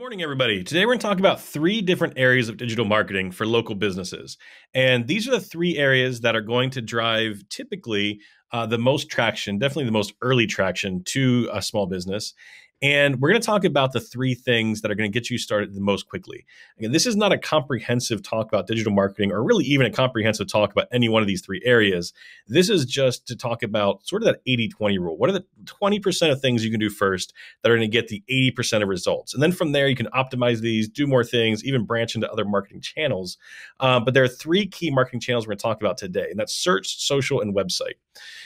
Morning, everybody. Today we're going to talk about three different areas of digital marketing for local businesses. And these are the three areas that are going to drive typically the most traction, definitely the most early traction to a small business. And we're going to talk about the three things that are going to get you started the most quickly. Again, this is not a comprehensive talk about digital marketing or really even a comprehensive talk about any one of these three areas. This is just to talk about sort of that 80-20 rule. What are the 20% of things you can do first that are going to get the 80% of results? And then from there, you can optimize these, do more things, even branch into other marketing channels. But there are three key marketing channels we're going to talk about today, and that's search, social, and website.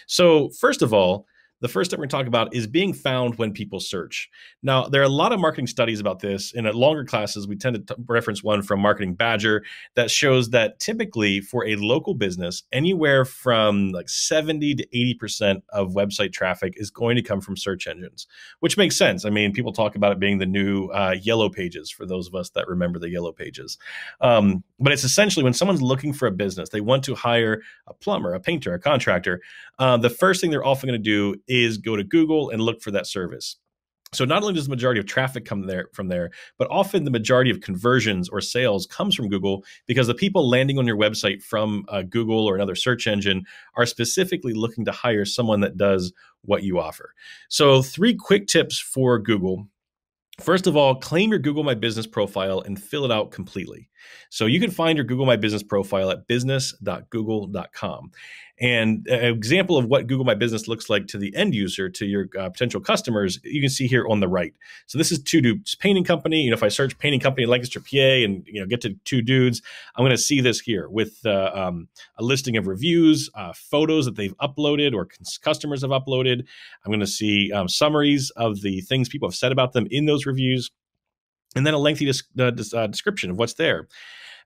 So first of all, the first that we're going to talk about is being found when people search. Now, there are a lot of marketing studies about this. In longer classes, we tend to reference one from Marketing Badger that shows that typically for a local business, anywhere from like 70 to 80% of website traffic is going to come from search engines, which makes sense. I mean, people talk about it being the new yellow pages for those of us that remember the yellow pages. But it's essentially when someone's looking for a business, they want to hire a plumber, a painter, a contractor. The first thing they're often going to do is go to Google and look for that service. So not only does the majority of traffic come from there, but often the majority of conversions or sales comes from Google because the people landing on your website from Google or another search engine are specifically looking to hire someone that does what you offer. So three quick tips for Google. First of all, claim your Google My Business profile and fill it out completely. So you can find your Google My Business profile at business.google.com. And an example of what Google My Business looks like to the end user, to your potential customers, you can see here on the right. So this is Two Dudes Painting Company. If I search painting company in Lancaster, PA, and get to Two Dudes, I'm going to see this here with a listing of reviews, photos that they've uploaded or customers have uploaded. I'm going to see summaries of the things people have said about them in those reviews, and then a lengthy description of what's there.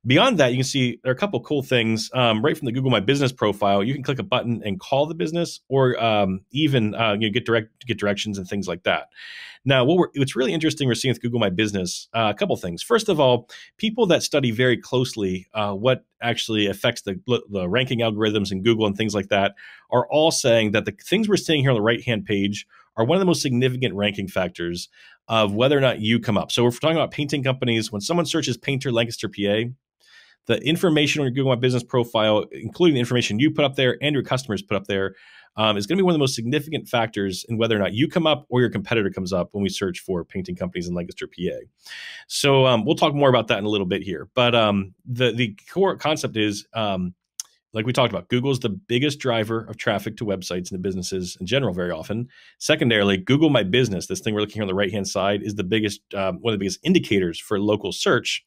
Beyond that, you can see there are a couple cool things right from the Google My Business profile. You can click a button and call the business, or even get directions and things like that. Now, what's really interesting we're seeing with Google My Business, a couple things. First of all, people that study very closely what actually affects the ranking algorithms in Google and things like that are all saying that the things we're seeing here on the right-hand page are one of the most significant ranking factors of whether or not you come up. So if we're talking about painting companies, when someone searches painter Lancaster, PA, the information on your Google My Business profile, including the information you put up there and your customers put up there, is going to be one of the most significant factors in whether or not you come up or your competitor comes up when we search for painting companies in Lancaster, PA. So we'll talk more about that in a little bit here. But the core concept is, like we talked about, Google is the biggest driver of traffic to websites and to businesses in general very often. Secondarily, Google My Business, this thing we're looking here on the right-hand side, is the biggest, one of the biggest indicators for local search.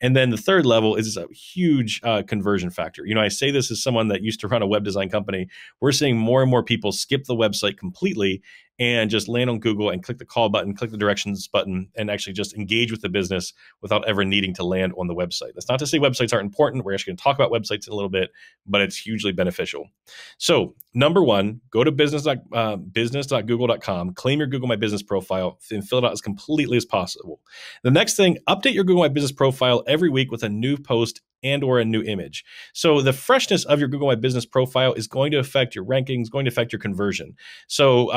And then the third level is a huge conversion factor. I say this as someone that used to run a web design company. We're seeing more and more people skip the website completely and just land on Google and click the call button, click the directions button, and actually just engage with the business without ever needing to land on the website. That's not to say websites aren't important. We're actually going to talk about websites in a little bit, but it's hugely beneficial. So number one, go to business.google.com, claim your Google My Business profile, and fill it out as completely as possible. The next thing, update your Google My Business profile every week with a new post and or a new image. So the freshness of your Google My Business profile is going to affect your rankings, going to affect your conversion. So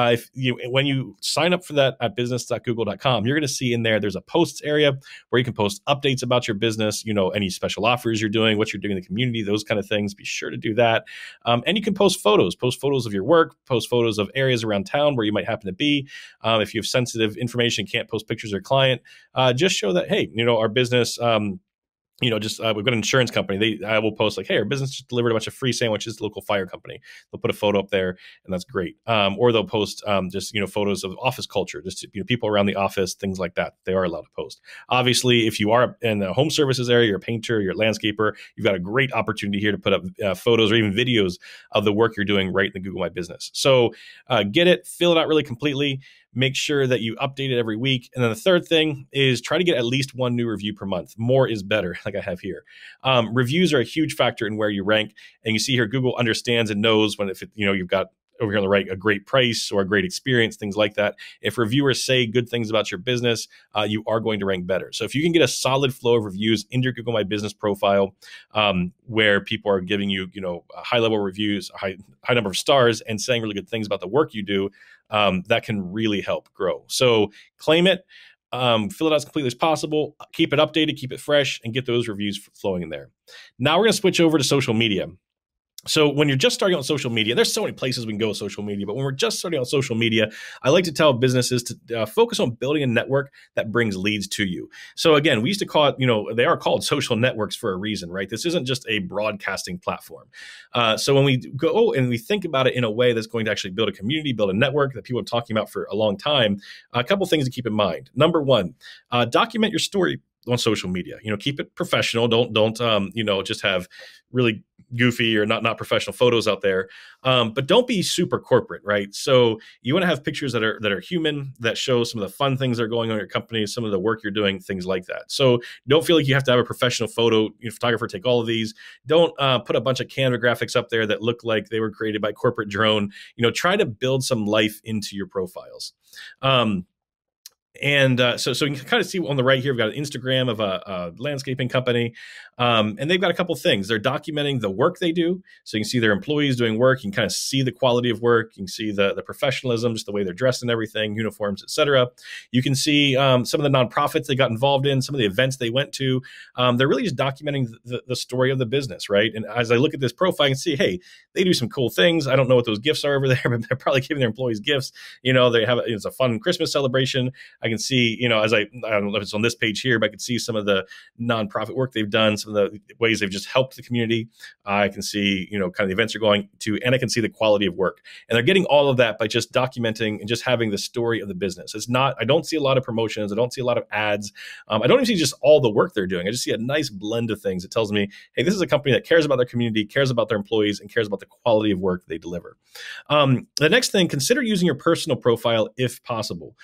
when you sign up for that at business.google.com, you're going to see in there's a posts area where you can post updates about your business, any special offers you're doing, what you're doing in the community, those kind of things. Be sure to do that. And you can post photos of your work, post photos of areas around town where you might happen to be. If you have sensitive information, can't post pictures of your client, just show that, hey, our business, we've got an insurance company. I will post like, hey, our business just delivered a bunch of free sandwiches to the local fire company. They'll put a photo up there, and that's great. Or they'll post photos of office culture, just people around the office, things like that. They are allowed to post. Obviously, if you are in the home services area, you're a painter, you're a landscaper, you've got a great opportunity here to put up photos or even videos of the work you're doing right in the Google My Business. So get it, fill it out really completely. Make sure that you update it every week. And then the third thing is try to get at least one new review per month. More is better, like I have here. Reviews are a huge factor in where you rank. And you see here, Google understands and knows when you've got over here on the right a great price or a great experience, things like that. If reviewers say good things about your business, you are going to rank better. So if you can get a solid flow of reviews into your Google My Business profile, where people are giving you, high level reviews, high number of stars, and saying really good things about the work you do, that can really help grow. So claim it. fill it out as completely as possible, keep it updated, keep it fresh, and get those reviews flowing in there. Now we're going to switch over to social media. So when you're just starting on social media, there's so many places we can go with social media, but when we're just starting on social media, I like to tell businesses to focus on building a network that brings leads to you. So again, we used to call it, they are called social networks for a reason, right? This isn't just a broadcasting platform. So when we go and we think about it in a way that's going to actually build a community, build a network that people are talking about for a long time, a couple things to keep in mind. Number one, document your story on social media. Keep it professional. Don't just have really goofy or not professional photos out there. But don't be super corporate, right? So you want to have pictures that are human, that show some of the fun things that are going on in your company, some of the work you're doing, things like that. So don't feel like you have to have a professional photographer take all of these. Don't put a bunch of Canva graphics up there that look like they were created by corporate drone. Try to build some life into your profiles. So you can kind of see on the right here, we've got an Instagram of a landscaping company. And they've got a couple things. They're documenting the work they do. So you can see their employees doing work. You can kind of see the quality of work. You can see the professionalism, just the way they're dressed and everything, uniforms, etc. You can see some of the nonprofits they got involved in, some of the events they went to. They're really just documenting the story of the business, right? And as I look at this profile, I can see, hey, they do some cool things. I don't know what those gifts are over there, but they're probably giving their employees gifts. They have it's a fun Christmas celebration. I can see, I don't know if it's on this page here, but I can see some of the nonprofit work they've done, some of the ways they've just helped the community. I can see, kind of the events they're going to, and I can see the quality of work. And they're getting all of that by just documenting and just having the story of the business. I don't see a lot of promotions. I don't see a lot of ads. I don't even see just all the work they're doing. I just see a nice blend of things. It tells me, hey, this is a company that cares about their community, cares about their employees, and cares about the quality of work they deliver. The next thing, consider using your personal profile if possible.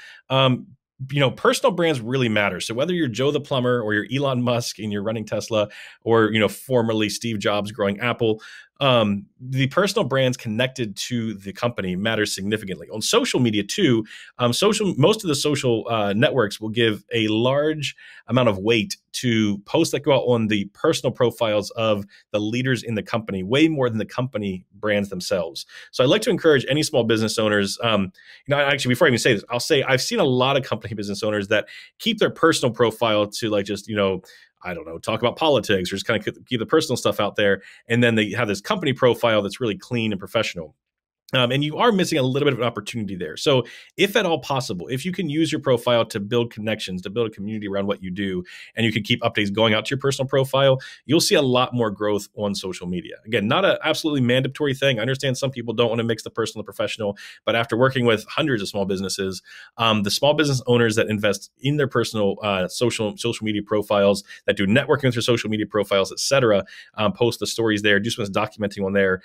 Personal brands really matter. So whether you're Joe the plumber or you're Elon Musk and you're running Tesla, or formerly Steve Jobs growing Apple, the personal brands connected to the company matter significantly. On social media too, most of the social networks will give a large amount of weight to posts that go out on the personal profiles of the leaders in the company, way more than the company brands themselves. So I'd like to encourage any small business owners. Actually, before I even say this, I'll say I've seen a lot of company business owners that keep their personal profile to I don't know, talk about politics or just kind of keep the personal stuff out there. And then they have this company profile that's really clean and professional. And you are missing a little bit of an opportunity there. So if at all possible, if you can use your profile to build connections, to build a community around what you do, and you can keep updates going out to your personal profile, you'll see a lot more growth on social media. Again, not an absolutely mandatory thing. I understand some people don't want to mix the personal and professional, but after working with hundreds of small businesses, the small business owners that invest in their personal social media profiles, that do networking with their social media profiles, et cetera, post the stories there, do some documenting on there,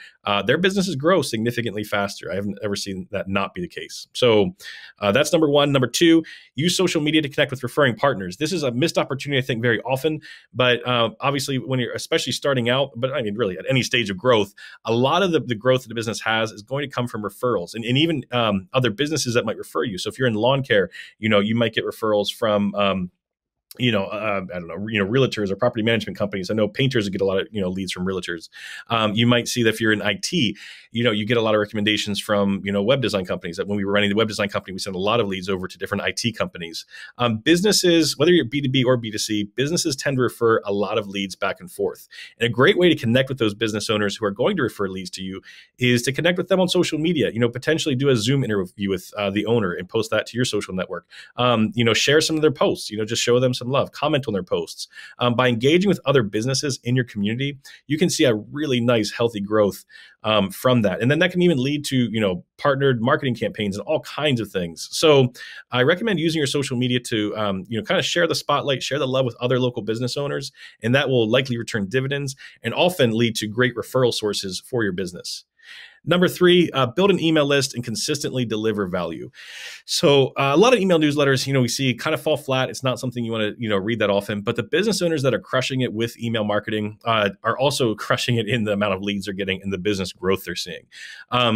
their businesses grow significantly faster. I haven't ever seen that not be the case. So that's number one. Number two, use social media to connect with referring partners. This is a missed opportunity, I think, very often. But obviously, when you're especially starting out, but I mean, really at any stage of growth, a lot of the growth that the business has is going to come from referrals and even other businesses that might refer you. So if you're in lawn care, you might get referrals from I don't know, realtors or property management companies. I know painters get a lot of, leads from realtors. You might see that if you're in IT, you get a lot of recommendations from, web design companies. That when we were running the web design company, we sent a lot of leads over to different IT companies. Businesses, whether you're B2B or B2C, businesses tend to refer a lot of leads back and forth. And a great way to connect with those business owners who are going to refer leads to you is to connect with them on social media. Potentially do a Zoom interview with the owner and post that to your social network. Share some of their posts. Just show them some love, comment on their posts. By engaging with other businesses in your community, you can see a really nice, healthy growth from that. And then that can even lead to, partnered marketing campaigns and all kinds of things. So I recommend using your social media to, kind of share the spotlight, share the love with other local business owners, and that will likely return dividends and often lead to great referral sources for your business. Number three, build an email list and consistently deliver value. So a lot of email newsletters, we see kind of fall flat. It's not something you want to, read that often, but the business owners that are crushing it with email marketing are also crushing it in the amount of leads they're getting and the business growth they're seeing.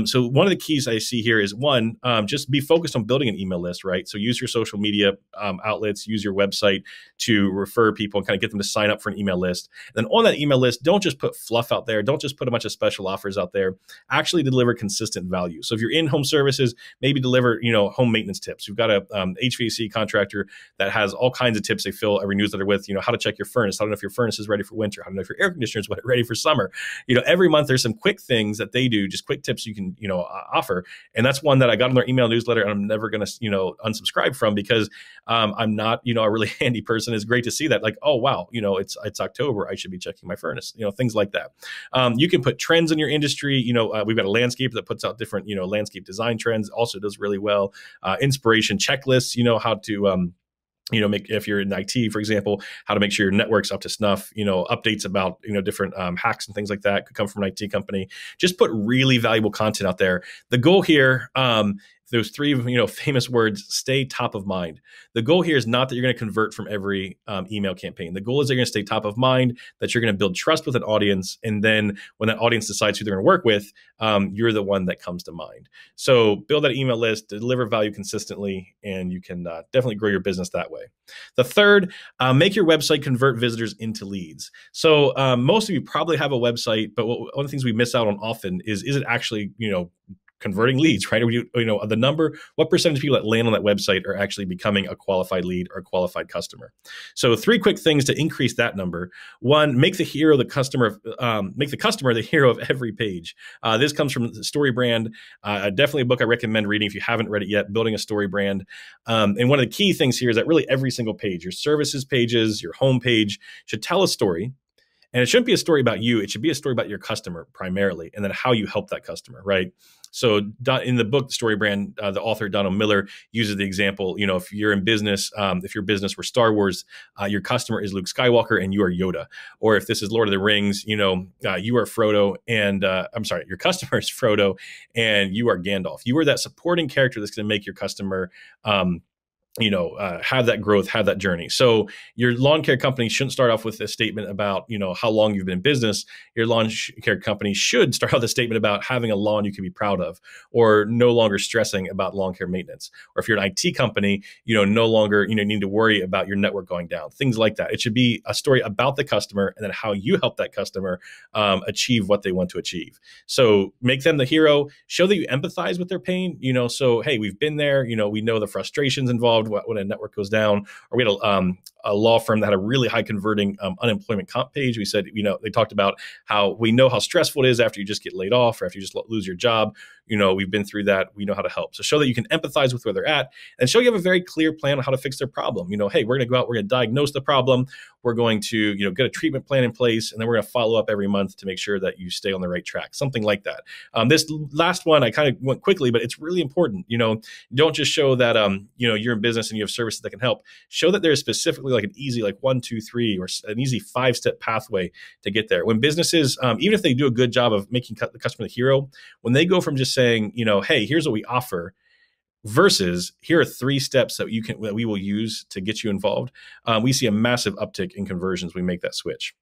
So one of the keys I see here is one, just be focused on building an email list, right? So use your social media outlets, use your website to refer people and kind of get them to sign up for an email list. And then on that email list, don't just put fluff out there. Don't just put a bunch of special offers out there. Actually actually deliver consistent value. So if you're in home services, maybe deliver, home maintenance tips. You've got a HVAC contractor that has all kinds of tips they fill every newsletter with, how to check your furnace, how to know if your furnace is ready for winter, how to know if your air conditioner is ready for summer. Every month there's some quick things that they do, just quick tips you can, offer. And that's one that I got on their email newsletter, and I'm never going to, unsubscribe from, because I'm not, a really handy person. It's great to see that, like, oh, wow, it's October, I should be checking my furnace, things like that. You can put trends in your industry. We've got a landscaper that puts out different, landscape design trends, also does really well. Inspiration checklists, how to, make, if you're in IT, for example, how to make sure your network's up to snuff, updates about, different hacks and things like that could come from an IT company. Just put really valuable content out there. The goal here, those three, famous words, stay top of mind. The goal here is not that you're going to convert from every email campaign. The goal is that you're going to stay top of mind, that you're going to build trust with an audience. And then when that audience decides who they're going to work with, you're the one that comes to mind. So build that email list, deliver value consistently, and you can definitely grow your business that way. The third, make your website convert visitors into leads. So most of you probably have a website, but one of the things we miss out on often is it actually, converting leads, right? The number, what percentage of people that land on that website are actually becoming a qualified lead or a qualified customer? So 3 quick things to increase that number. 1, make the customer the hero of every page. This comes from the Story Brand, definitely a book I recommend reading if you haven't read it yet, Building a Story Brand. And one of the key things here is that really every single page, your services pages, your home page, should tell a story. And it shouldn't be a story about you. It should be a story about your customer primarily, and then how you help that customer, right? So in the book, The Story Brand, the author, Donald Miller, uses the example, if you're in business, if your business were Star Wars, your customer is Luke Skywalker and you are Yoda. Or if this is Lord of the Rings, you are Frodo and, your customer is Frodo and you are Gandalf. You are that supporting character that's going to make your customer have that growth, have that journey. So your lawn care company shouldn't start off with a statement about, how long you've been in business. Your lawn care company should start out with a statement about having a lawn you can be proud of, or no longer stressing about lawn care maintenance. Or if you're an IT company, no longer, need to worry about your network going down, things like that. It should be a story about the customer and then how you help that customer achieve what they want to achieve. So make them the hero, show that you empathize with their pain, so, hey, we've been there, we know the frustrations involved when a network goes down. Or we had a law firm that had a really high converting unemployment comp page. We said, they talked about how we know how stressful it is after you just get laid off or after you just lose your job. We've been through that. We know how to help. So show that you can empathize with where they're at, and show you have a very clear plan on how to fix their problem. Hey, we're going to go out, we're going to diagnose the problem. We're going to, get a treatment plan in place, and then we're going to follow up every month to make sure that you stay on the right track, something like that. This last one, I kind of went quickly, but it's really important. Don't just show that, you're in business and you have services that can help. Show that there's specifically like an easy, 1, 2, 3, or an easy 5-step pathway to get there. When businesses, even if they do a good job of making the customer the hero, when they go from just saying, hey, here's what we offer, versus here are 3 steps that we will use to get you involved, we see a massive uptick in conversions when we make that switch.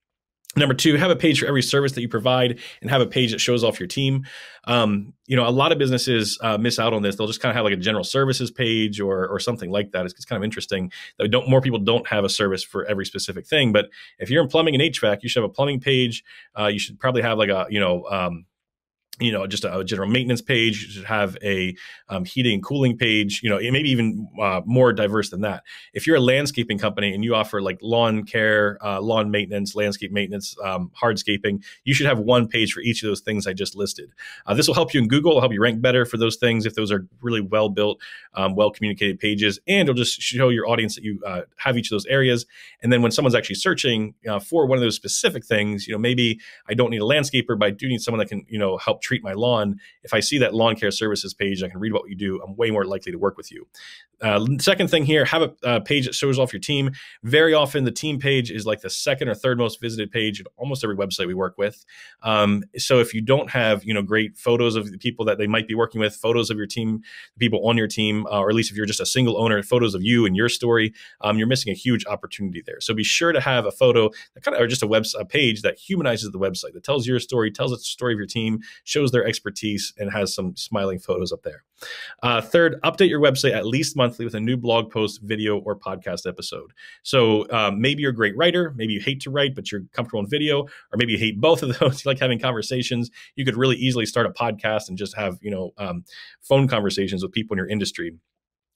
Number 2, have a page for every service that you provide, and have a page that shows off your team. A lot of businesses miss out on this. They'll just kind of have like a general services page or something like that. It's kind of interesting that more people don't have a service for every specific thing. But if you're in plumbing and HVAC, you should have a plumbing page. You should probably have like a, just a general maintenance page. You should have a heating and cooling page, maybe even more diverse than that. If you're a landscaping company and you offer like lawn care, lawn maintenance, landscape maintenance, hardscaping, you should have one page for each of those things I just listed. This will help you in Google. It'll help you rank better for those things if those are really well-built, well-communicated pages. And it'll just show your audience that you have each of those areas. And then when someone's actually searching for one of those specific things, maybe I don't need a landscaper, but I do need someone that can, help treat my lawn. If I see that lawn care services page, I can read what you do, I'm way more likely to work with you. Second thing here, have a page that shows off your team. Very often the team page is like the second or third most visited page at almost every website we work with. So if you don't have, great photos of the people that they might be working with, photos of your team, the people on your team, or at least if you're just a single owner, photos of you and your story, you're missing a huge opportunity there. So be sure to have a photo that or just a page that humanizes the website, that tells your story, tells the story of your team, shows shows their expertise and has some smiling photos up there. Third, update your website at least monthly with a new blog post, video, or podcast episode. So maybe you're a great writer, maybe you hate to write, but you're comfortable in video, or maybe you hate both of those. You like having conversations. You could really easily start a podcast and just have phone conversations with people in your industry.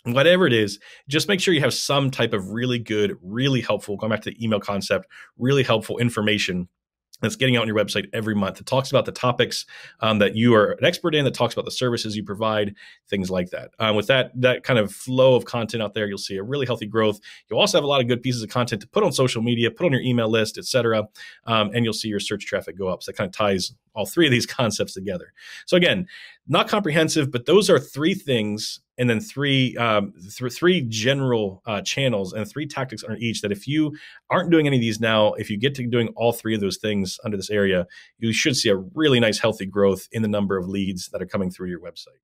Whatever it is, just make sure you have some type of really good, really helpful, going back to the email concept, really helpful information that's getting out on your website every month. It talks about the topics that you are an expert in, that talks about the services you provide, things like that. With that kind of flow of content out there, you'll see a really healthy growth. You'll also have a lot of good pieces of content to put on social media, put on your email list, et cetera. And you'll see your search traffic go up. So that kind of ties all three of these concepts together. So again, not comprehensive, but those are three things, and then three general channels and three tactics under each, that if you aren't doing any of these now, if you get to doing all three of those things under this area, you should see a really nice healthy growth in the number of leads that are coming through your website.